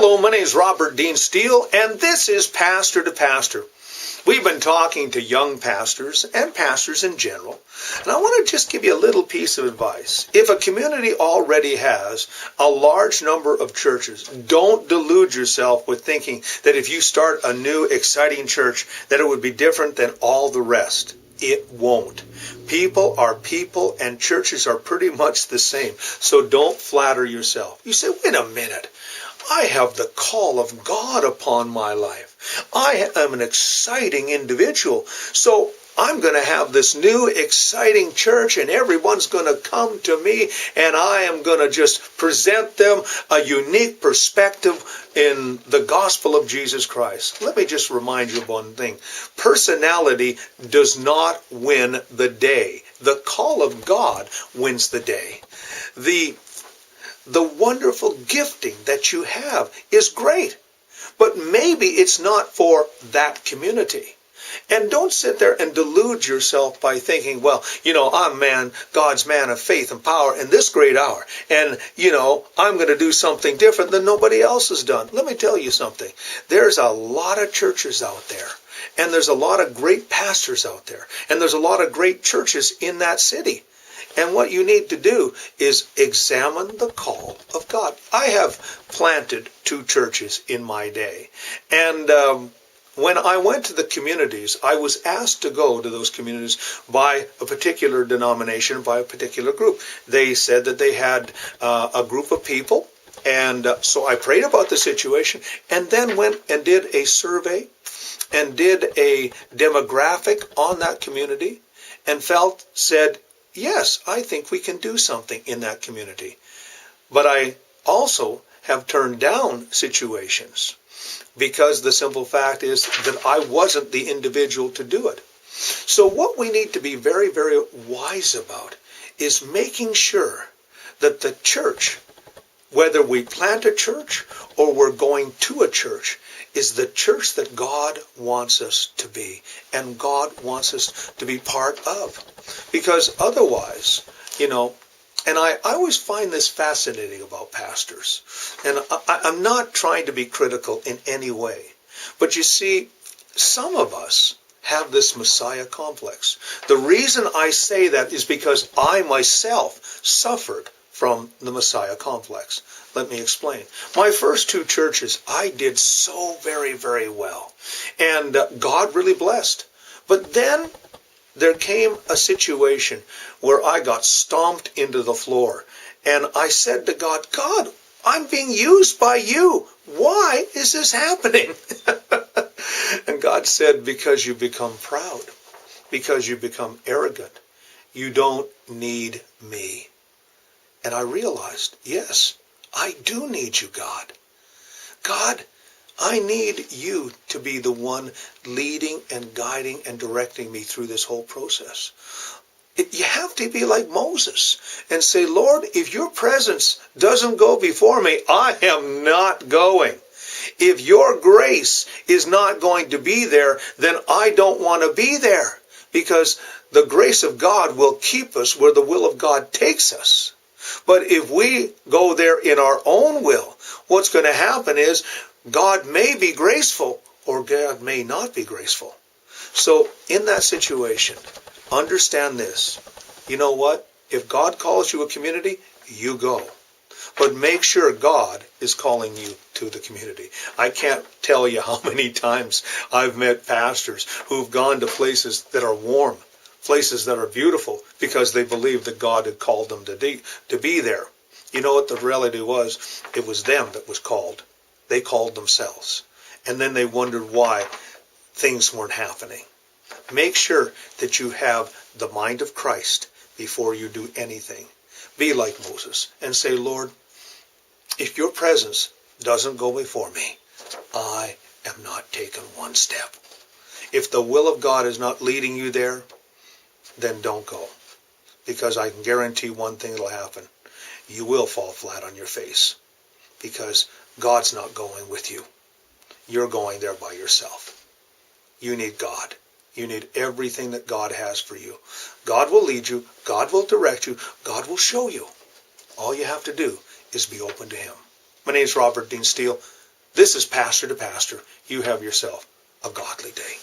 Hello, my name is Robert Dean Steele, and this is Pastor to Pastor. We've been talking to young pastors and pastors in general, and I want to just give you a little piece of advice. If a community already has a large number of churches, don't delude yourself with thinking that if you start a new, exciting church, that it would be different than all the rest. It won't. People are people, and churches are pretty much the same, so don't flatter yourself. You say, wait a minute. I have the call of God upon my life. I am an exciting individual. So I'm going to have this new exciting church and everyone's going to come to me and I am going to just present them a unique perspective in the gospel of Jesus Christ. Let me just remind you of one thing. Personality does not win the day. The call of God wins the day. The wonderful gifting that you have is great, but maybe it's not for that community. And don't sit there and delude yourself by thinking, well, I'm God's man of faith and power in this great hour. And, I'm going to do something different than nobody else has done. Let me tell you something. There's a lot of churches out there. And there's a lot of great pastors out there. And there's a lot of great churches in that city. And what you need to do is examine the call of God. I have planted 2 churches in my day. And when I went to the communities, I was asked to go to those communities by a particular denomination, by a particular group. They said that they had a group of people. And so I prayed about the situation and then went and did a survey and did a demographic on that community and said, yes, I think we can do something in that community. But I also have turned down situations because the simple fact is that I wasn't the individual to do it. So what we need to be very, very wise about is making sure that the church, whether we plant a church or we're going to a church, is the church that God wants us to be and God wants us to be part of. Because otherwise, and I always find this fascinating about pastors. And I'm not trying to be critical in any way. But you see, some of us have this Messiah complex. The reason I say that is because I myself suffered from the Messiah complex. Let me explain. My first 2 churches, I did so very, very well. And God really blessed. But then there came a situation where I got stomped into the floor. And I said to God, God, I'm being used by you. Why is this happening? And God said, because you become proud. Because you become arrogant. You don't need me. And I realized, yes, I do need you, God. God, I need you to be the one leading and guiding and directing me through this whole process. You have to be like Moses and say, Lord, if your presence doesn't go before me, I am not going. If your grace is not going to be there, then I don't want to be there. Because the grace of God will keep us where the will of God takes us. But if we go there in our own will, what's going to happen is God may be graceful or God may not be graceful. So in that situation, understand this. You know what? If God calls you a community, you go. But make sure God is calling you to the community. I can't tell you how many times I've met pastors who've gone to places that are warm, places that are beautiful, because they believed that God had called them to be there. You know what the reality was? It was them that was called. They called themselves. And then they wondered why things weren't happening. Make sure that you have the mind of Christ before you do anything. Be like Moses and say, Lord, if your presence doesn't go before me, I am not taking one step. If the will of God is not leading you there, then don't go. Because I can guarantee one thing will happen. You will fall flat on your face. Because God's not going with you. You're going there by yourself. You need God. You need everything that God has for you. God will lead you. God will direct you. God will show you. All you have to do is be open to Him. My name is Robert Dean Steele. This is Pastor to Pastor. You have yourself a godly day.